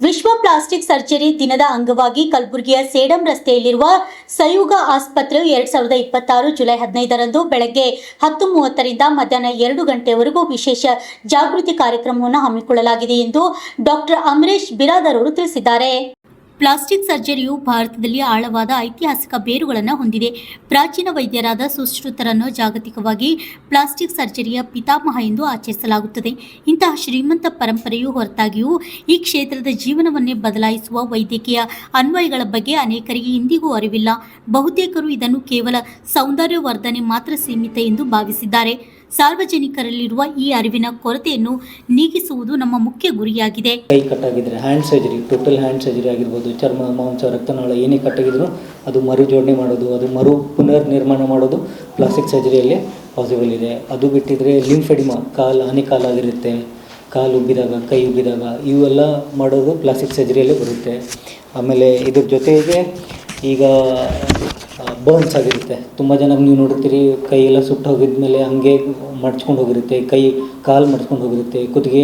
ವಿಶ್ವ plastic surgery ದಿನದ ಅಂಗವಾಗಿ ಕಲಬುರಗಿಯ ಸೇಡಂ ರಸ್ತೆಯಲ್ಲಿರುವ ಸಯುಗ ಆಸ್ಪತ್ರೆ 2026 ಜುಲೈ 15ರಂದು ಬೆಳಗ್ಗೆ 10:30ರಿಂದ ಮಧ್ಯಾಹ್ನ 2 ಗಂಟೆಯವರೆಗೂ ವಿಶೇಷ ಜಾಗೃತಿ ಕಾರ್ಯಕ್ರಮವನ್ನು ಹಮ್ಮಿಕೊಳ್ಳಲಾಗಿದೆ ಎಂದು ಡಾಕ್ಟರ್ ಅಮರೇಶ್ ಬಿರಾದರ್ ಅವರು ತಿಳಿಸಿದ್ದಾರೆ. ಪ್ಲಾಸ್ಟಿಕ್ ಸರ್ಜರಿಯು ಭಾರತದಲ್ಲಿ ಆಳವಾದ ಐತಿಹಾಸಿಕ ಬೇರುಗಳನ್ನು ಹೊಂದಿದೆ. ಪ್ರಾಚೀನ ವೈದ್ಯರಾದ ಸುಶ್ರುತರನ್ನು ಜಾಗತಿಕವಾಗಿ ಪ್ಲಾಸ್ಟಿಕ್ ಸರ್ಜರಿಯ ಪಿತಾಮಹ ಎಂದು ಆಚರಿಸಲಾಗುತ್ತದೆ. ಇಂತಹ ಶ್ರೀಮಂತ ಪರಂಪರೆಯು ಹೊರತಾಗಿಯೂ ಈ ಕ್ಷೇತ್ರದ ಜೀವನವನ್ನೇ ಬದಲಾಯಿಸುವ ವೈದ್ಯಕೀಯ ಅನ್ವಯಗಳ ಬಗ್ಗೆ ಅನೇಕರಿಗೆ ಇಂದಿಗೂ ಅರಿವಿಲ್ಲ. ಬಹುತೇಕರು ಇದನ್ನು ಕೇವಲ ಸೌಂದರ್ಯವರ್ಧನೆ ಮಾತ್ರ ಸೀಮಿತ ಎಂದು ಭಾವಿಸಿದ್ದಾರೆ. ಸಾರ್ವಜನಿಕರಲ್ಲಿರುವ ಈ ಅರಿವಿನ ಕೊರತೆಯನ್ನು ನೀಗಿಸುವುದು ನಮ್ಮ ಮುಖ್ಯ ಗುರಿಯಾಗಿದೆ. ಕೈ ಕಟ್ಟಾಗಿದ್ರೆ hand surgery, total hand surgery ಆಗಿರ್ಬೋದು, ಚರ್ಮ, ಮಾಂಸ, ರಕ್ತನಾಳ ಏನೇ ಕಟ್ಟಾಗಿದ್ರು ಅದು ಮರು ಜೋಡಣೆ ಮಾಡೋದು, ಅದು ಪುನರ್ ನಿರ್ಮಾಣ ಮಾಡೋದು ಪ್ಲಾಸ್ಟಿಕ್ ಸರ್ಜರಿಯಲ್ಲಿ ಪಾಸಿಬಲ್ ಇದೆ. ಅದು ಬಿಟ್ಟಿದ್ರೆ ಲಿಂಫೆಡಿಮಾ, ಆನೆ ಕಾಲಾಗಿರುತ್ತೆ, ಕಾಲು ಉಬ್ಬಿದಾಗ, ಕೈ ಉಬ್ಬಿದಾಗ ಇವೆಲ್ಲ ಮಾಡೋದು ಪ್ಲಾಸ್ಟಿಕ್ ಸರ್ಜರಿಯಲ್ಲೇ ಬರುತ್ತೆ. ಆಮೇಲೆ ಇದ್ರ ಜೊತೆಗೆ ಈಗ ಬರ್ನ್ಸ್ ಆಗಿರುತ್ತೆ. ತುಂಬ ಜನ ನೀವು ನೋಡ್ತೀರಿ, ಕೈ ಎಲ್ಲ ಸುಟ್ಟು ಹೋಗಿದ್ಮೇಲೆ ಹಂಗೆ ಮಡ್ಚ್ಕೊಂಡು ಹೋಗಿರುತ್ತೆ, ಕಾಲು ಮಡ್ಚ್ಕೊಂಡು ಹೋಗಿರುತ್ತೆ, ಕುತ್ತಿಗೆ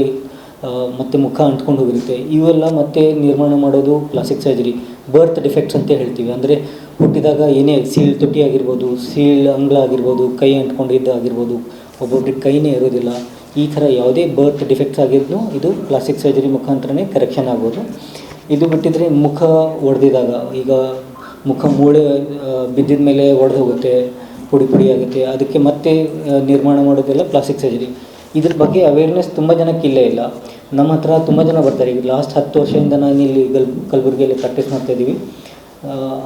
ಮತ್ತು ಮುಖ ಅಂಟ್ಕೊಂಡು ಹೋಗಿರುತ್ತೆ. ಇವೆಲ್ಲ ಮತ್ತೆ ನಿರ್ಮಾಣ ಮಾಡೋದು ಪ್ಲಾಸ್ಟಿಕ್ ಸರ್ಜರಿ. ಬರ್ತ್ ಡಿಫೆಕ್ಟ್ಸ್ ಅಂತ ಹೇಳ್ತೀವಿ. ಅಂದರೆ ಹುಟ್ಟಿದಾಗ ಏನೇ ಸೀಳ್ ತುಟಿ ಆಗಿರ್ಬೋದು, ಸೀಳ್ ಅಂಗ್ಲ ಆಗಿರ್ಬೋದು, ಕೈ ಅಂಟ್ಕೊಂಡಿದ್ದಾಗಿರ್ಬೋದು, ಒಬ್ಬೊಬ್ರಿಗೆ ಕೈನೇ ಇರೋದಿಲ್ಲ. ಈ ಥರ ಯಾವುದೇ ಬರ್ತ್ ಡಿಫೆಕ್ಟ್ಸ್ ಆಗಿದ್ದು ಇದು ಪ್ಲಾಸ್ಟಿಕ್ ಸರ್ಜರಿ ಮುಖಾಂತರನೇ ಕರೆಕ್ಷನ್ ಆಗ್ಬೋದು. ಇದು ಬಿಟ್ಟಿದ್ರೆ ಮುಖ ಒಡೆದಿದಾಗ, ಈಗ ಮುಖ ಮೂಳೆ ಬಿದ್ದಿದ ಮೇಲೆ ಒಡೆದು ಹೋಗುತ್ತೆ, ಪುಡಿ ಆಗುತ್ತೆ, ಅದಕ್ಕೆ ಮತ್ತೆ ನಿರ್ಮಾಣ ಮಾಡೋದೆಲ್ಲ ಪ್ಲಾಸ್ಟಿಕ್ ಸರ್ಜರಿ. ಇದ್ರ ಬಗ್ಗೆ ಅವೇರ್ನೆಸ್ ತುಂಬ ಜನಕ್ಕೆ ಇಲ್ಲೇ ಇಲ್ಲ. ನಮ್ಮ ಹತ್ರ ತುಂಬ ಜನ ಬರ್ತಾರೆ. ಈಗ ಲಾಸ್ಟ್ 10 ವರ್ಷದಿಂದ ನಾನು ಇಲ್ಲಿ ಕಲಬುರಗಿಯಲ್ಲಿ ಪ್ರಾಕ್ಟೀಸ್ ಮಾಡ್ತಾಯಿದ್ದೀವಿ.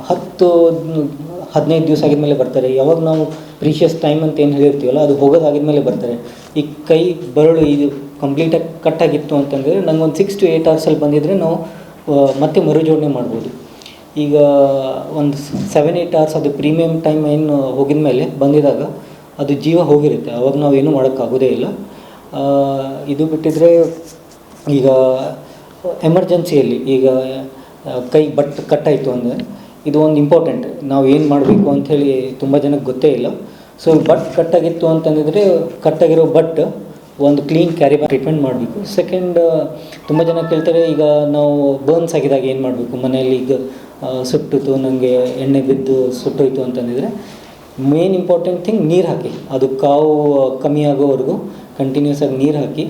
10-15 ದಿವಸ ಆಗಿದ್ಮೇಲೆ ಬರ್ತಾರೆ. ಯಾವಾಗ ನಾವು ಪ್ರೀಷಿಯಸ್ ಟೈಮ್ ಅಂತ ಏನು ಹೇಳಿರ್ತೀವಲ್ಲ, ಅದು ಹೋಗೋದಾಗಿದ್ಮೇಲೆ ಬರ್ತಾರೆ. ಈ ಕೈ ಬರಳು ಇದು ಕಂಪ್ಲೀಟಾಗಿ ಕಟ್ಟಾಗಿತ್ತು ಅಂತಂದರೆ ನನಗೊಂದು 6 to 8 ಅವರ್ಸಲ್ಲಿ ಬಂದಿದ್ದರೆ ನಾವು ಮತ್ತೆ ಮರುಜೋಡಣೆ ಮಾಡ್ಬೋದು. ಈಗ ಒಂದು 7-8 ಅವರ್ಸ್ ಅದು ಪ್ರೀಮಿಯಮ್ ಟೈಮ್ ಏನು ಹೋಗಿದ ಮೇಲೆ ಬಂದಿದಾಗ ಅದು ಜೀವ ಹೋಗಿರುತ್ತೆ. ಅವಾಗ ನಾವು ಏನೂ ಮಾಡೋಕ್ಕಾಗೋದೇ ಇಲ್ಲ. ಇದು ಬಿಟ್ಟಿದ್ರೆ ಈಗ ಎಮರ್ಜೆನ್ಸಿಯಲ್ಲಿ ಈಗ ಕೈ ಕಟ್ಟಾಯಿತು ಅಂದರೆ ಇದು ಒಂದು ಇಂಪಾರ್ಟೆಂಟ್. ನಾವು ಏನು ಮಾಡಬೇಕು ಅಂಥೇಳಿ ತುಂಬ ಜನಕ್ಕೆ ಗೊತ್ತೇ ಇಲ್ಲ. ಸೊ ಕಟ್ಟಾಗಿತ್ತು ಅಂತಂದಿದ್ರೆ ಕಟ್ಟಾಗಿರೋ ಒಂದು ಕ್ಲೀನ್ ಕ್ಯಾರಿ ಬ್ಯಾಗ್ ಟ್ರೀಟ್ಮೆಂಟ್ ಮಾಡಬೇಕು. ಸೆಕೆಂಡ್, ತುಂಬ ಜನ ಕೇಳ್ತಾರೆ, ಈಗ ನಾವು ಬರ್ನ್ಸ್ ಆಗಿದಾಗ ಏನು ಮಾಡಬೇಕು, ಮನೆಯಲ್ಲಿ ಈಗ ಸುಟ್ಟಿತು, ನನಗೆ ಎಣ್ಣೆ ಬಿದ್ದು ಸುಟ್ಟೋಯ್ತು ಅಂತಂದಿದ್ರೆ ಮೇನ್ ಇಂಪಾರ್ಟೆಂಟ್ ಥಿಂಗ್ ನೀರು ಹಾಕಿ, ಅದು ಕಾವು ಕಮ್ಮಿ ಆಗೋವರೆಗೂ ಕಂಟಿನ್ಯೂಸ್ ಆಗಿ ನೀರು ಹಾಕಿ,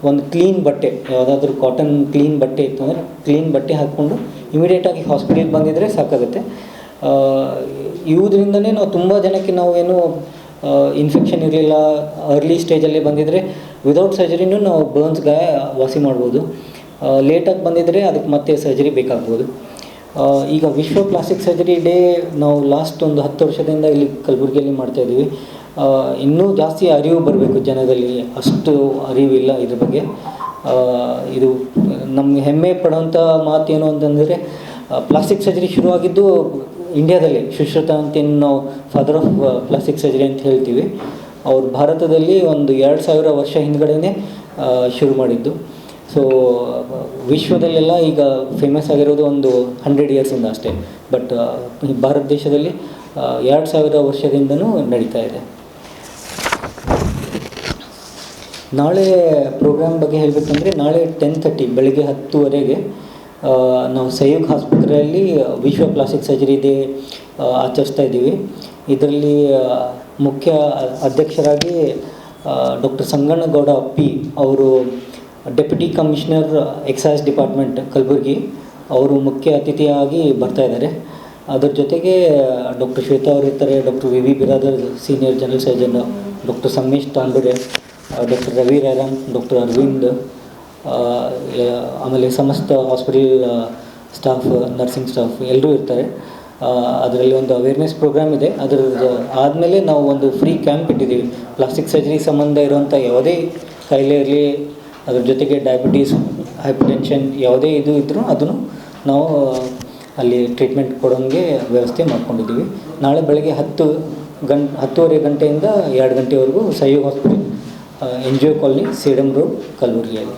ಒಂದು ಕ್ಲೀನ್ ಬಟ್ಟೆ, ಯಾವುದಾದ್ರೂ ಕಾಟನ್ ಕ್ಲೀನ್ ಬಟ್ಟೆ ಇತ್ತು ಅಂದರೆ ಕ್ಲೀನ್ ಬಟ್ಟೆ ಹಾಕ್ಕೊಂಡು ಇಮಿಡಿಯೇಟಾಗಿ ಹಾಸ್ಪಿಟಲ್ಗೆ ಬಂದಿದ್ದರೆ ಸಾಕಾಗುತ್ತೆ. ಇವುದರಿಂದನೇ ನಾವು ತುಂಬ ಜನಕ್ಕೆ ನಾವು ಏನು ಇನ್ಫೆಕ್ಷನ್ ಇರಲಿಲ್ಲ, ಅರ್ಲಿ ಸ್ಟೇಜಲ್ಲಿ ಬಂದಿದ್ದರೆ ವಿದೌಟ್ ಸರ್ಜರಿನೂ ನಾವು ಬರ್ನ್ಸ್ ಗಾಯ ವಾಸಿ ಮಾಡ್ಬೋದು. ಲೇಟಾಗಿ ಬಂದಿದ್ದರೆ ಅದಕ್ಕೆ ಮತ್ತೆ ಸರ್ಜರಿ ಬೇಕಾಗ್ಬೋದು. ಈಗ ವಿಶ್ವ ಪ್ಲಾಸ್ಟಿಕ್ ಸರ್ಜರಿ ಡೇ ನಾವು ಲಾಸ್ಟ್ ಒಂದು 10 ವರ್ಷದಿಂದ ಇಲ್ಲಿ ಕಲಬುರಗಿಯಲ್ಲಿ ಮಾಡ್ತಾಯಿದ್ದೀವಿ. ಇನ್ನೂ ಜಾಸ್ತಿ ಅರಿವು ಬರಬೇಕು ಜನದಲ್ಲಿ, ಅಷ್ಟು ಅರಿವಿಲ್ಲ ಇದ್ರ ಬಗ್ಗೆ. ಇದು ನಮಗೆ ಹೆಮ್ಮೆ ಪಡೋಂಥ ಮಾತೇನು ಅಂತಂದರೆ, ಪ್ಲಾಸ್ಟಿಕ್ ಸರ್ಜರಿ ಶುರುವಾಗಿದ್ದು ಇಂಡಿಯಾದಲ್ಲಿ. ಸುಶ್ರುತ ಅಂತೇನು ನಾವು ಫಾದರ್ ಆಫ್ ಪ್ಲಾಸ್ಟಿಕ್ ಸರ್ಜರಿ ಅಂತ ಹೇಳ್ತೀವಿ. ಅವರು ಭಾರತದಲ್ಲಿ ಒಂದು 2000 ವರ್ಷ ಹಿಂದ್ಗಡೆನೇ ಶುರು ಮಾಡಿದ್ದು. ಸೊ ವಿಶ್ವದಲ್ಲೆಲ್ಲ ಈಗ ಫೇಮಸ್ ಆಗಿರೋದು ಒಂದು 100 ಇಯರ್ಸಿಂದ ಅಷ್ಟೇ. ಬಟ್ ಭಾರತ ದೇಶದಲ್ಲಿ 2000 ವರ್ಷದಿಂದನೂ ನಡೀತಾ ಇದೆ. ನಾಳೆ ಪ್ರೋಗ್ರಾಮ್ ಬಗ್ಗೆ ಹೇಳಬೇಕಂದ್ರೆ, ನಾಳೆ 10:30 ಬೆಳಗ್ಗೆ 10:00 ನಾವು ಸಯುಗ್ ಆಸ್ಪತ್ರೆಯಲ್ಲಿ ವಿಶ್ವ ಪ್ಲಾಸ್ಟಿಕ್ ಸರ್ಜರಿ ಡೇ ಆಚರಿಸ್ತಾ ಇದ್ದೀವಿ. ಇದರಲ್ಲಿ ಮುಖ್ಯ ಅಧ್ಯಕ್ಷರಾಗಿ ಡಾಕ್ಟರ್ ಸಂಗಣ್ಣಗೌಡ ಪಿ ಅವರು, deputy commissioner exercise department Kalaburagi, ಅವರು ಮುಖ್ಯ ಅತಿಥಿಯಾಗಿ ಬರ್ತಾಯಿದ್ದಾರೆ. ಅದರ ಜೊತೆಗೆ ಡಾಕ್ಟರ್ ಶ್ವೇತಾ ಅವರು ಇರ್ತಾರೆ, doctor V Biradar senior general surgeon, doctor Sangamesh Tandure, doctor Ravi Rayaram, doctor Aravind, ಆಮೇಲೆ ಸಮಸ್ತ ಹಾಸ್ಪಿಟಲ್ ಸ್ಟಾಫ್, ನರ್ಸಿಂಗ್ ಸ್ಟಾಫ್ ಎಲ್ಲರೂ ಇರ್ತಾರೆ. ಅದರಲ್ಲಿ ಒಂದು ಅವೇರ್ನೆಸ್ ಪ್ರೋಗ್ರಾಮ್ ಇದೆ. ಅದರ ಆದಮೇಲೆ ನಾವು ಒಂದು ಫ್ರೀ ಕ್ಯಾಂಪ್ ಇಟ್ಟಿದ್ದೀವಿ. ಪ್ಲಾಸ್ಟಿಕ್ ಸರ್ಜರಿ ಸಂಬಂಧ ಇರುವಂಥ ಯಾವುದೇ ಕಾಯಿಲೆ ಇರಲಿ, ಅದ್ರ ಜೊತೆಗೆ ಡಯಾಬಿಟೀಸ್, ಹೈಪರ್ಟೆನ್ಷನ್ ಯಾವುದೇ ಇದು ಇದ್ದರೂ ಅದನ್ನು ನಾವು ಅಲ್ಲಿ ಟ್ರೀಟ್ಮೆಂಟ್ ಕೊಡೋಂಗೆ ವ್ಯವಸ್ಥೆ ಮಾಡ್ಕೊಂಡಿದ್ದೀವಿ. ನಾಳೆ ಬೆಳಗ್ಗೆ 10:30 ಗಂಟೆಯಿಂದ 2 ಗಂಟೆವರೆಗೂ Sayug hospital, NGO colony, Sedam road, ಕಲಬುರಗಿಯಲ್ಲಿ.